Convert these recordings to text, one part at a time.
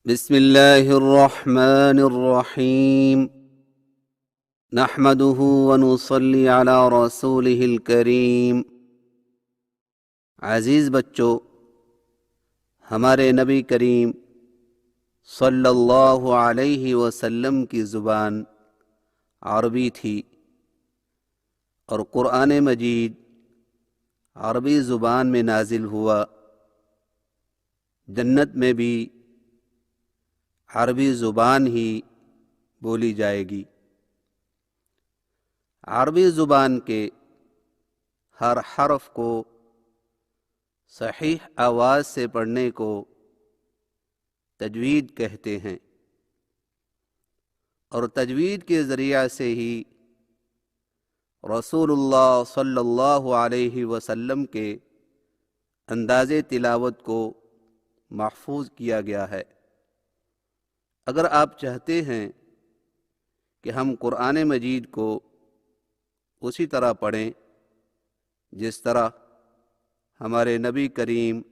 बिस्मिल्लाहिर्रहमानिर्रहीम नहमदुहु व नुसल्ली अला रसूलिहिल करीम। अज़ीज़ बच्चों, हमारे नबी करीम सल्लल्लाहु अलैहि वसल्लम की ज़ुबान अरबी थी और क़ुरआन मजीद अरबी ज़ुबान में नाजिल हुआ। जन्नत में भी अरबी ज़ुबान ही बोली जाएगी। अरबी ज़ुबान के हर हर्फ को सहीह आवाज़ से पढ़ने को तजवीद कहते हैं और तजवीद के ज़रिया से ही रसूलुल्लाह सल्लल्लाहु अलैहि वसल्लम के अंदाज़े तिलावत को महफूज किया गया है। अगर आप चाहते हैं कि हम क़ुरआन मजीद को उसी तरह पढ़ें जिस तरह हमारे नबी करीम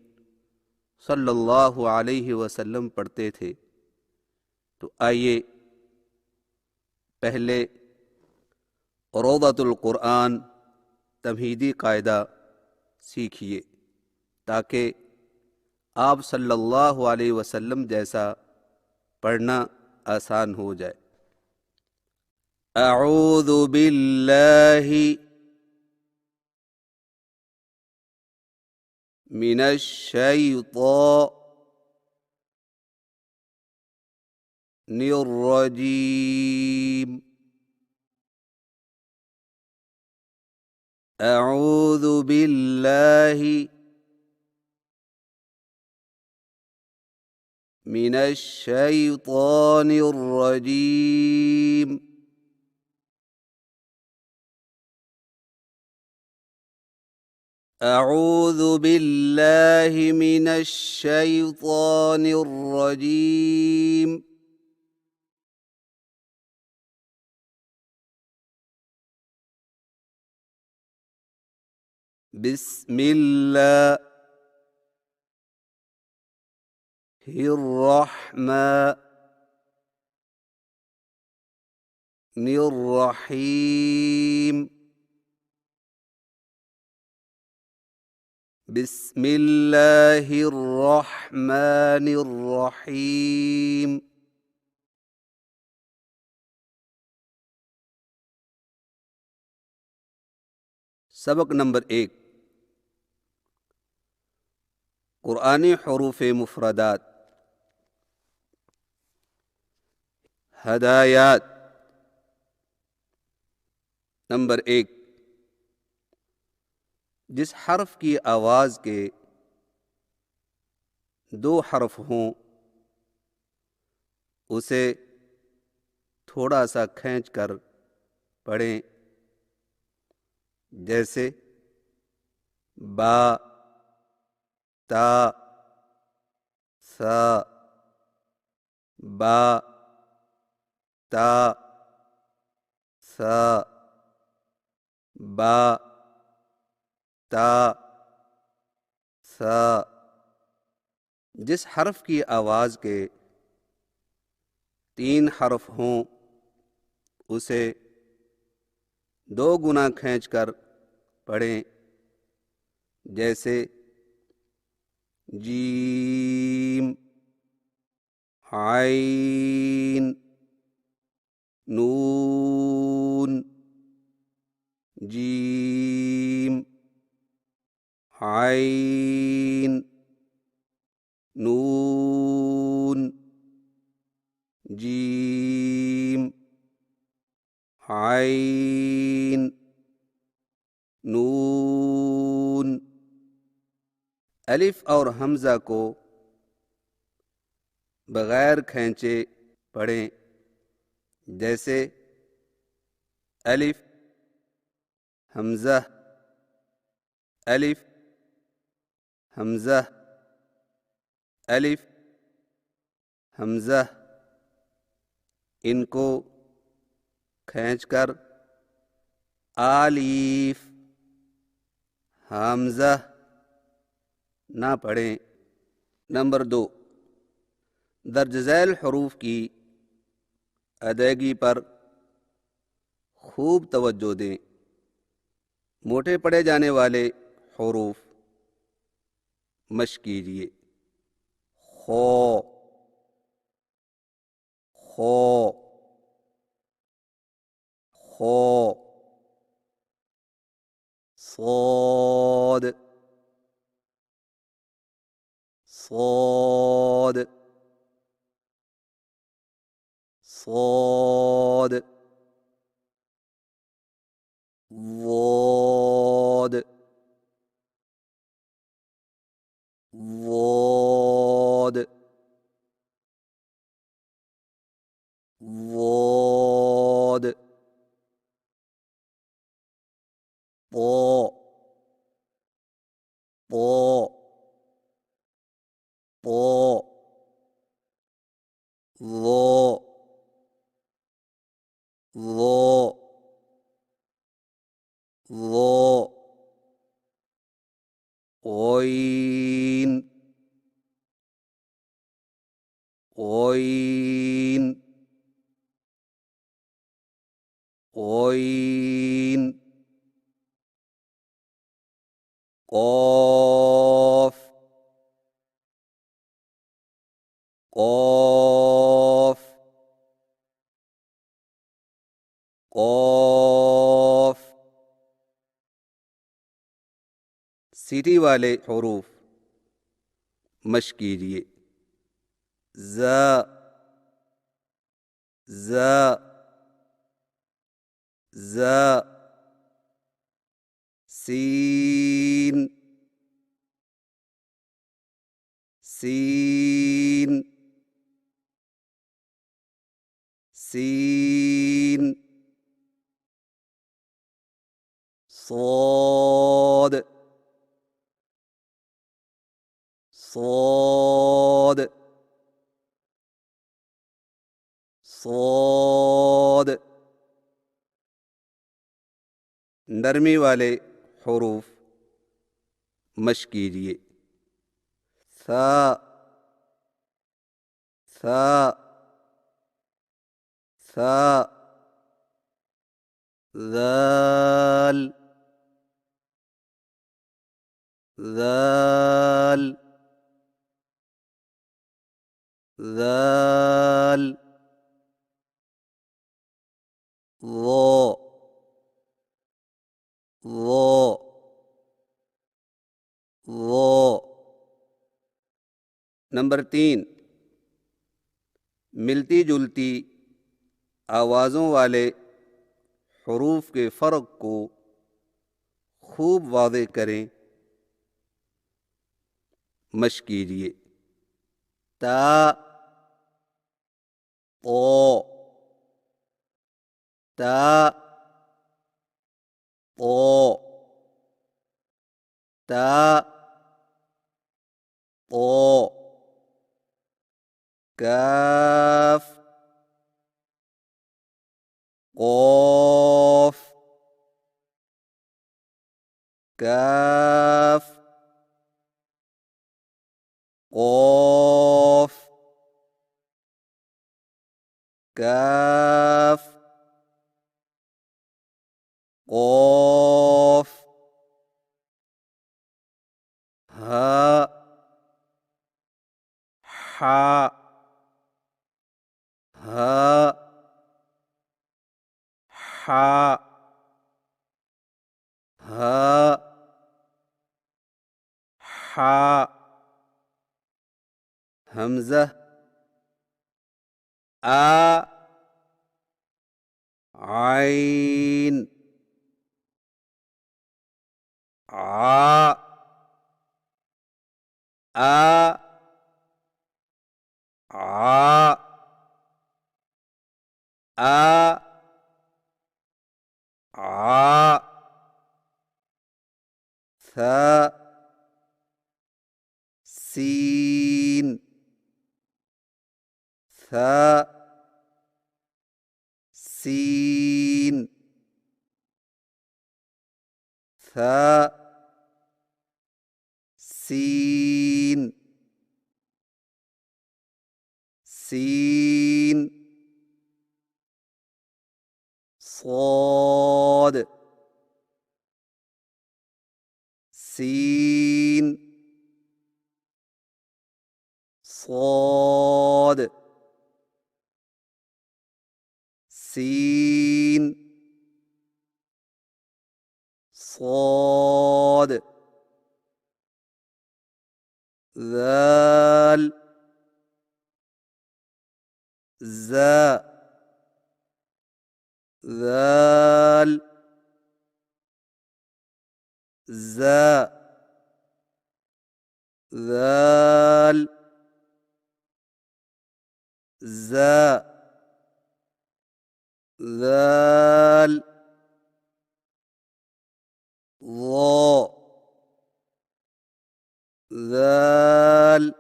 सल्लल्लाहु अलैहि वसल्लम पढ़ते थे, तो आइए पहले रौदतुल क़ुरआन तमहीदी कायदा सीखिए ताकि आप सल्लल्लाहु अलैहि वसल्लम जैसा पढ़ना आसान हो जाए। अऊज़ु बिल्लाहि मिनश शैतानिर रजीम। अऊज़ु बिल्लाहि मिनश शैतानिर रजीम। अऊज़ु बिल्लाहि मिनश शैतानिर रजीम। बिस्मिल्लाहिर्रहमानिर्रहीम। बिस्मिल्लाहिर्रहमानिर्रहीम। सबक नंबर 1, क़ुरआनी हुरूफ़ मुफ़रदात। हदायत। नंबर 1, जिस हर्फ की आवाज़ के 2 हर्फ हों उसे थोड़ा सा खींच कर पढ़ें, जैसे बा, ता, सा। बा, ता, सा। बा, ता, सा। जिस हर्फ की आवाज़ के 3 हर्फ हों उसे 2 गुना खींच कर पढ़ें, जैसे जीम, आइन, नून। जीम, आइन, नून। जीम, आइन, नून। अलिफ और हमज़ा को बग़ैर खींचे पढ़ें, जैसे अलिफ, हमज़ा, अलिफ, हमज़ा, अलिफ, हमज़ा। इनको खींचकर आलिफ, हमज़ा ना पढ़ें। नंबर 2, दर्ज झैल हरूफ की अदायगी पर खूब तवज्जो दें। मोटे पढ़े जाने वाले हरूफ मश्क कीजिए। खो, खो, खो, صاد، صاد، صاد، ضاد، ضاد، ضاد، طاء، طاء، طاء، ظاء، ظاء، ظاء، غين، غين، غين، قاف، قاف، قاف। सीटी वाले हरूफ मश्क कीजिए। ज़, ज़, ज़, सीन, सीन, सीन, صاد، صاد، صاد। नरमी वाले हरूफ मश्क कीजिए। सा, सा, सा, ذال، ذال، ذال، ظاء، ظاء، ظاء। नंबर 3, मिलती जुलती आवाज़ों वाले हरूफ के फ़र्क को खूब वाज़ेह करें। मश्क कीजिए। ता, तो, ता, तो, ता, तो, काफ, قاف، काफ، قاف، काफ, قاف، ها، حا، ها، حا، ها، حا، همزة، آ، عين، ع، آ، ع، آ، ع، ثاء، سين، ثاء، سين، ثاء، سين، सीन صاد सीन صاد सीन صاد ذال زا ذال زا ذال زا ذال ظا ذال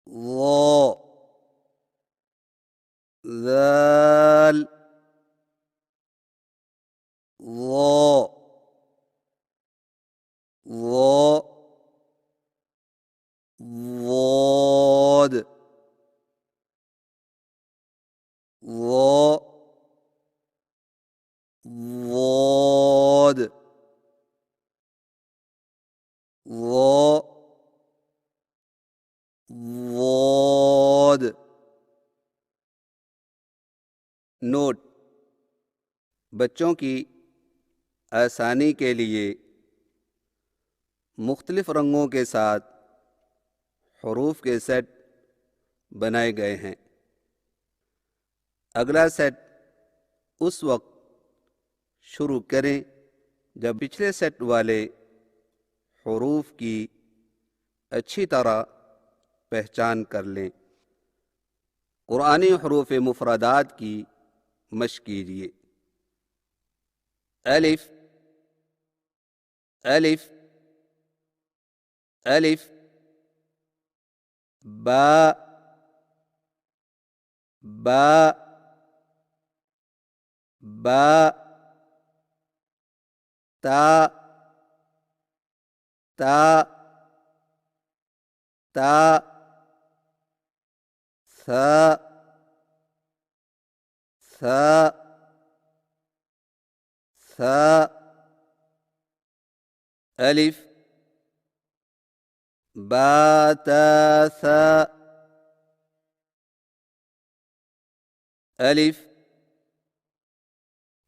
ظا ذال ظا ظا ضاد ظا ضاد ظا ضاد नोट बच्चों की आसानी के लिए मुख्तलिफ रंगों के साथ हरूफ के सेट बनाए गए हैं। अगला सेट उस वक्त शुरू करें जब पिछले सेट वाले हरूफ की अच्छी तरह पहचान कर लें। कुरानी हरूफ मुफरदात की मश्क कीजिए। अलिफ अलिफ अलिफ बा बा बा ता ता ता सा सा सा अलिफ बा ता सा अलिफ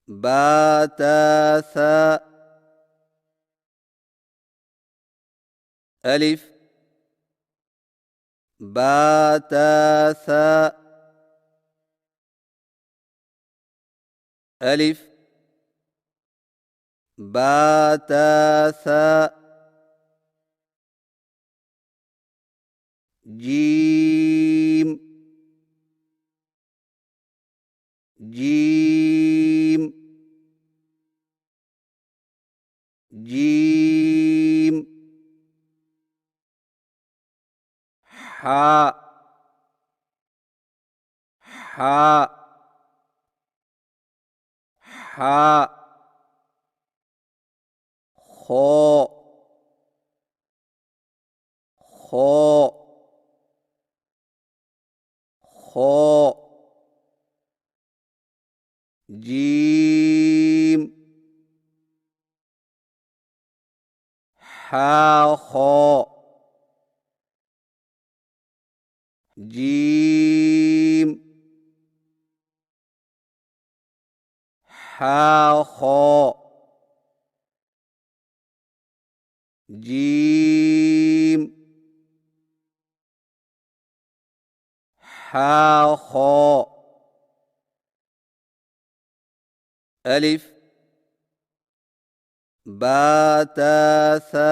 बा ता सा अलिफ बा ता सा अलिफ बा ता सा जीम जीम जीम हा हा हा खो खो खो जीम हा खो जीम हा खो जीम हा खो अलिफ बा ता सा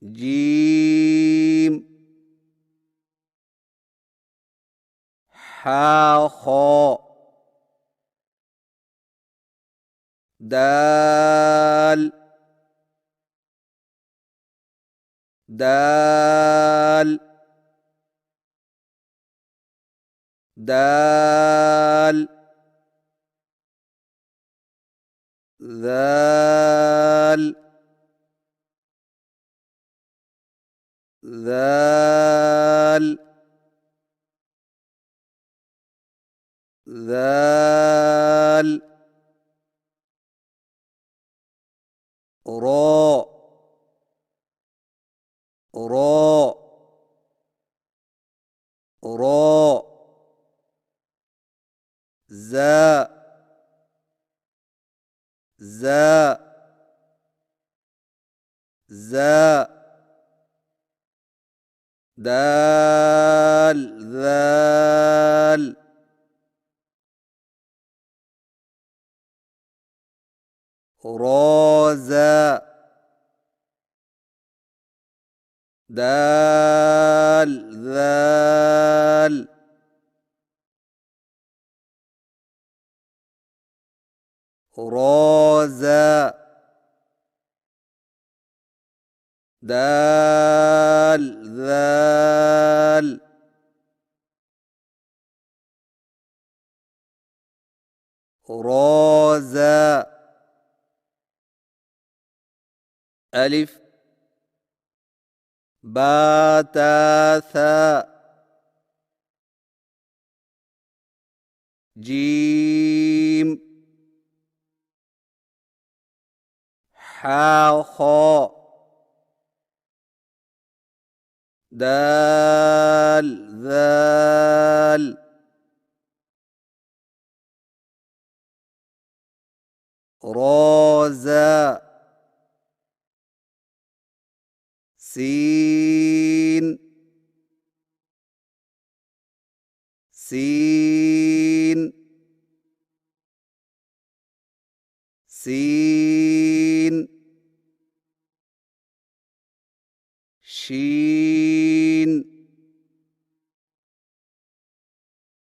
जीम हा खो दाल दाल दाल ذال ذال ذال راء راء راء زاء زاء زاء دال ذال رازا دال ذال رازا دال ذال رازا ألف باتا ثاء جيم حاء خاء دال ذال رازا سين سين سين شين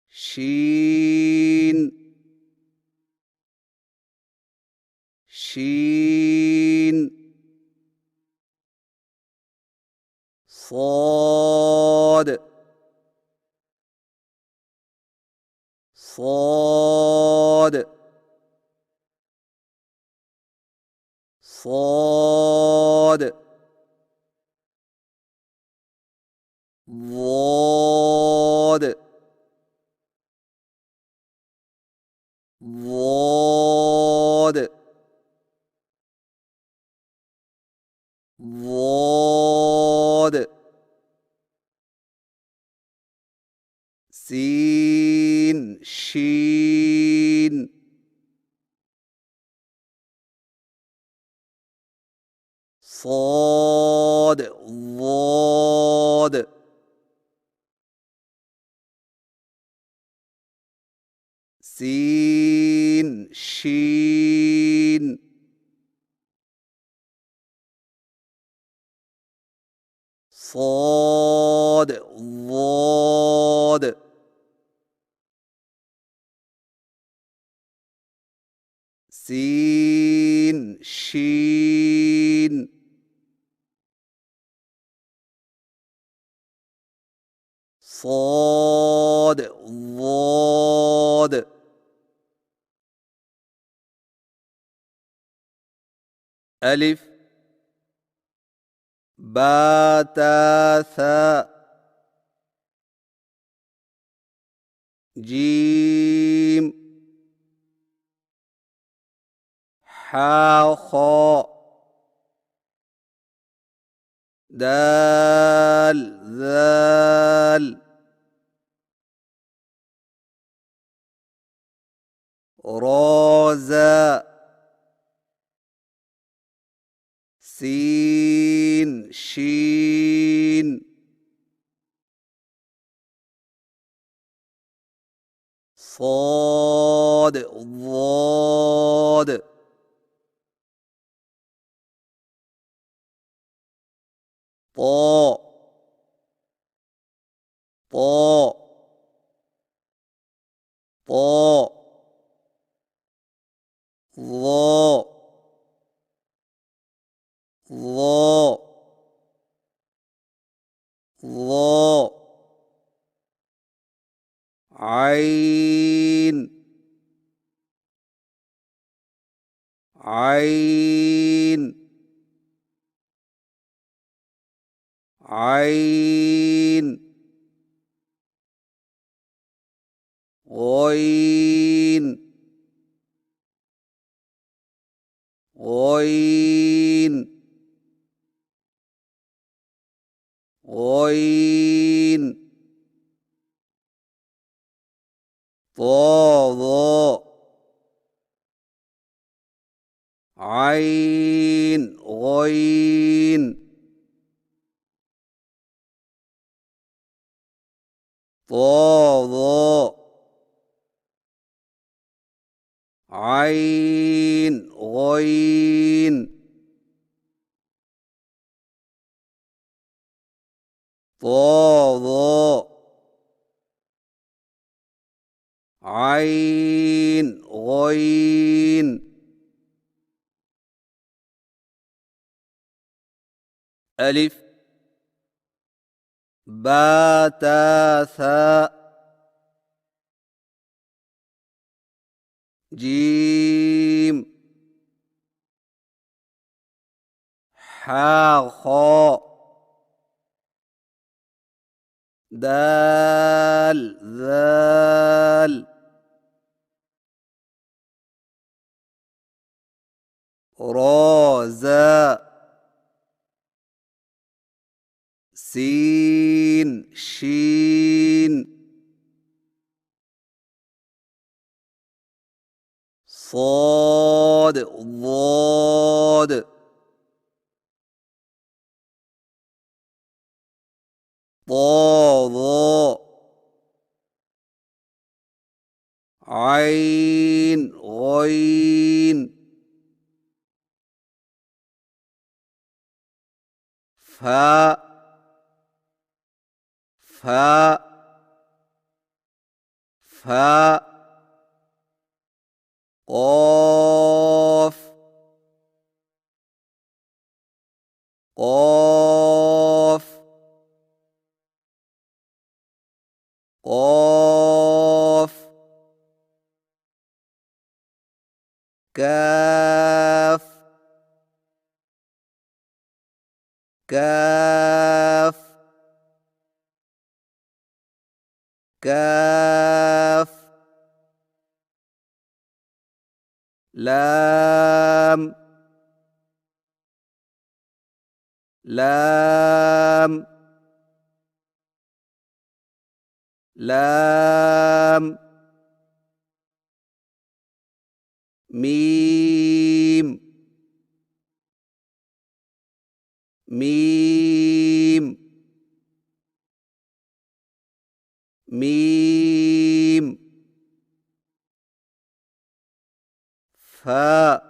شين شين صاد صاد صاد ضاد ضاد ضاد سين شين صاد ضاد سين شين صاد ضاد سين شين صاد ضاد ألف باتا ثاء جيم حاء خاء دال ذال رازا سين شين صاد ضاد طاء طاء طاء ظاء ظاء ظاء عين عين عين غين غين غين ضاء عين غين ضاء عين غين ضاء عين غين ألف باء تاء ثاء جيم حاء خاء دال ذال را زاء سين شين صاد ضاد ضاء عين غين فاء فاء فاء قاف قاف قاف كاف كاف كاف لام لام لام ميم ميم ميم فاء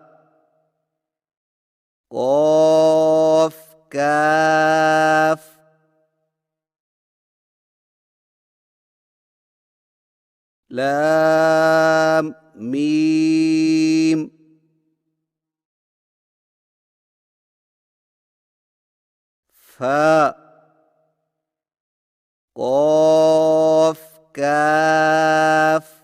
قاف كاف لام ميم فاء قاف كاف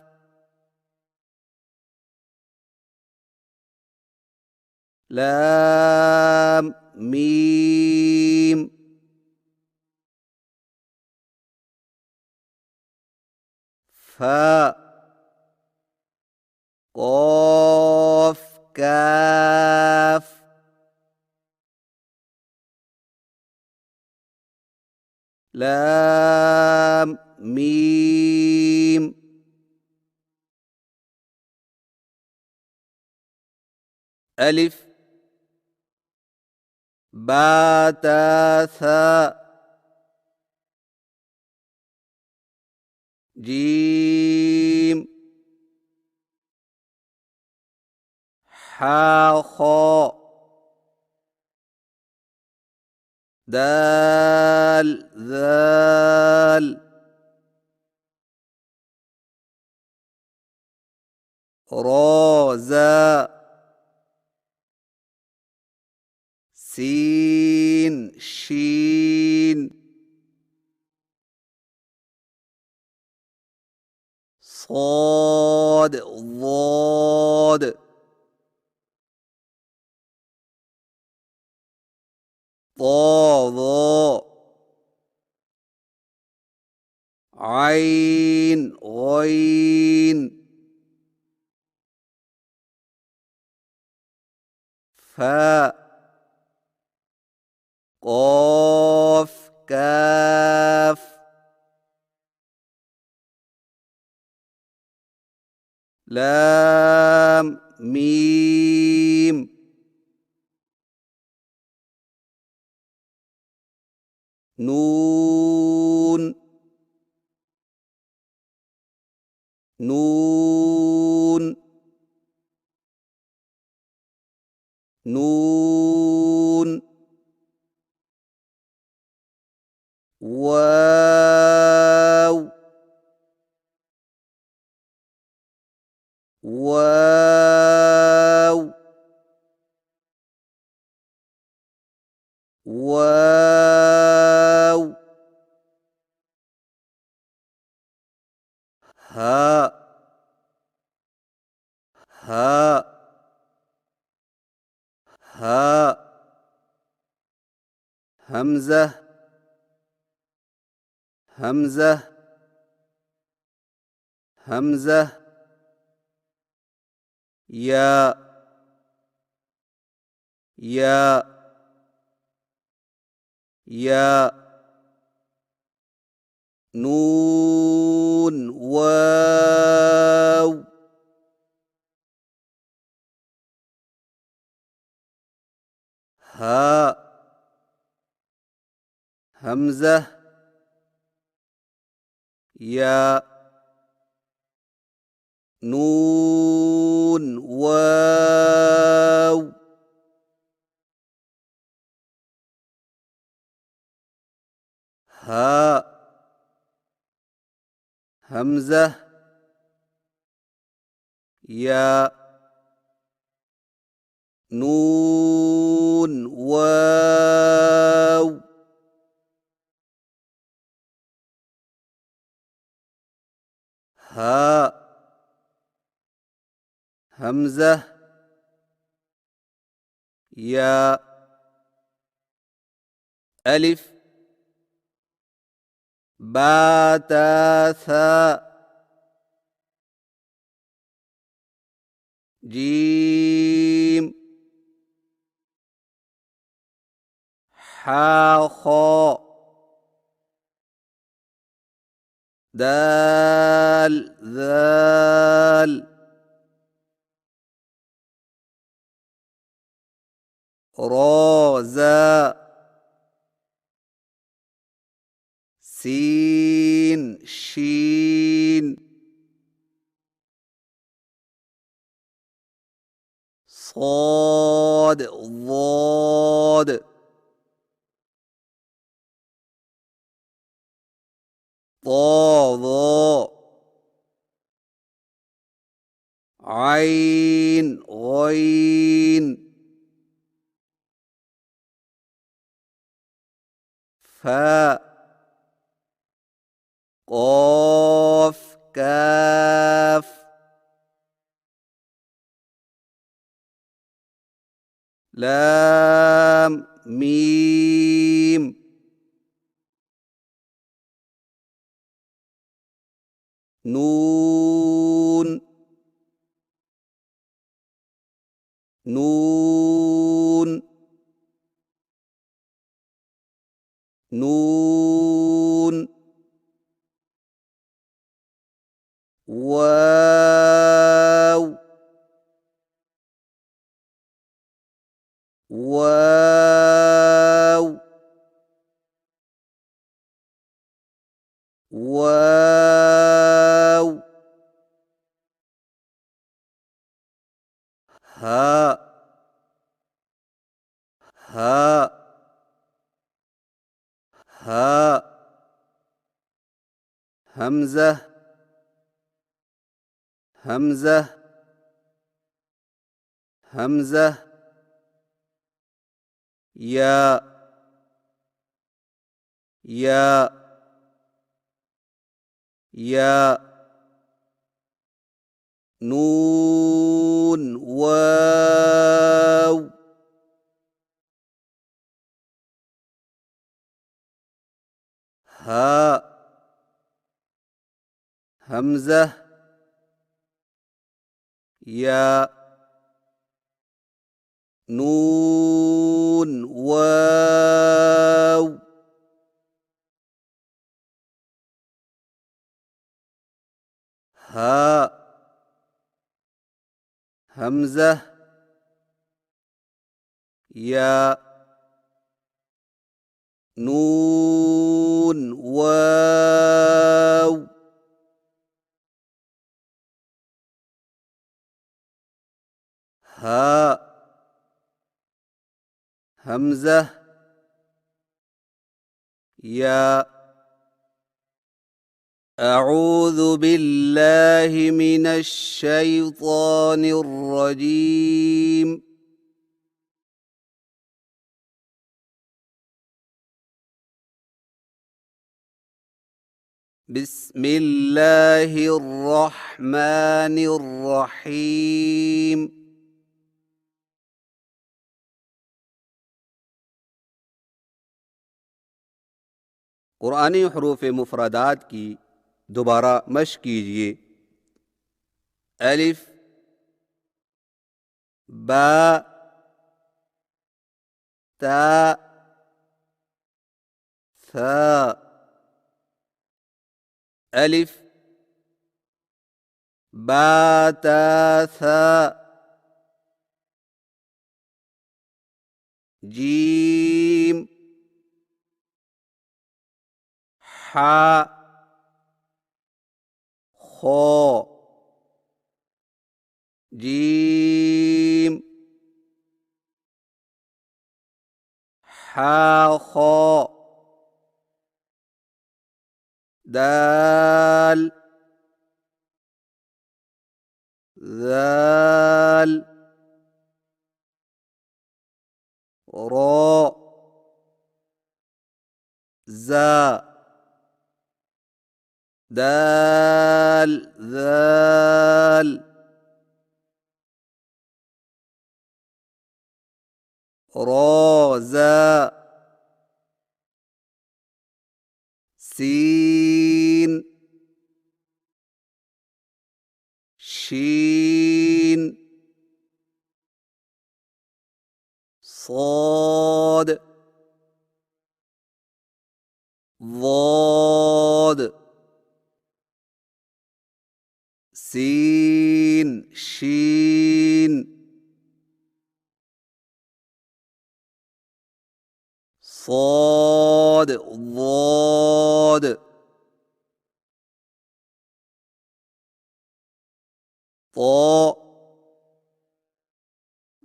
لام ميم فاء قاف كاف لام ميم ألف باء تاء ثاء جيم حاء خاء دال ذال را زاء سين شين صاد ضاد ضاء عين غين فاء قاف كاف لام ميم نون نون نون واو واو واو هاء هاء هاء همزة همزة همزة ياء ياء ياء نون واو هاء همزة ياء نون واو هاء همزة ياء نون واو هاء همزة ياء ألف باء تاء ثاء جيم حاء خاء دال ذال را زاء سين شين صاد ضاد ضا ضاء عين غين فاء قاف كاف لام ميم نون نون نون واو واو واو هاء هاء هاء همزة همزة همزة ياء ياء ياء نون واو هاء همزة يا نون واو ها همزة يا نون واو ها همزة يا أعوذ بالله من الشيطان الرجيم بسم الله الرحمن الرحيم قرآنی حروف مفردات کی دوبارہ مشق کیجیے. الف با تا ثا الف با تا ثا جيم حا خو جيم حا خو دال ذال را زا دال ذال را زا سين شين صاد ضاد سين شين صاد ضاد طاء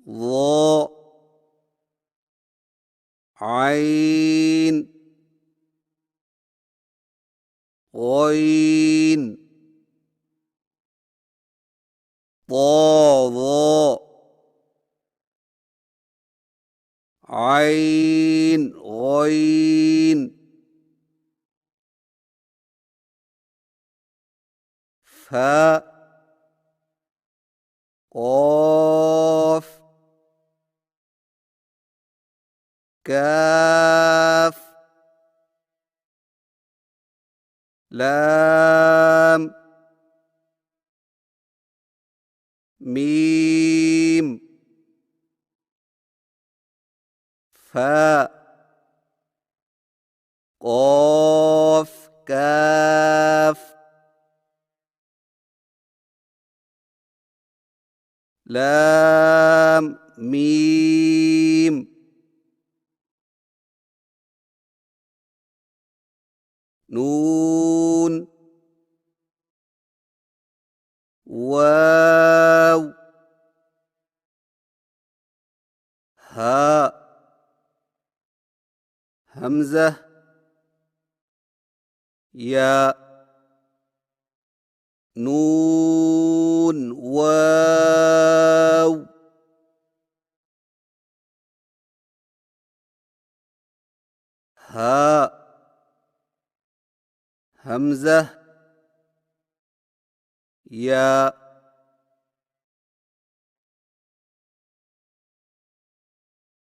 ظاء عين غين طا ظاء عين غين فاء قاف كاف لام ميم فاء قاف كاف لام ميم نون واو ها همزة يا نون واو ها همزة يا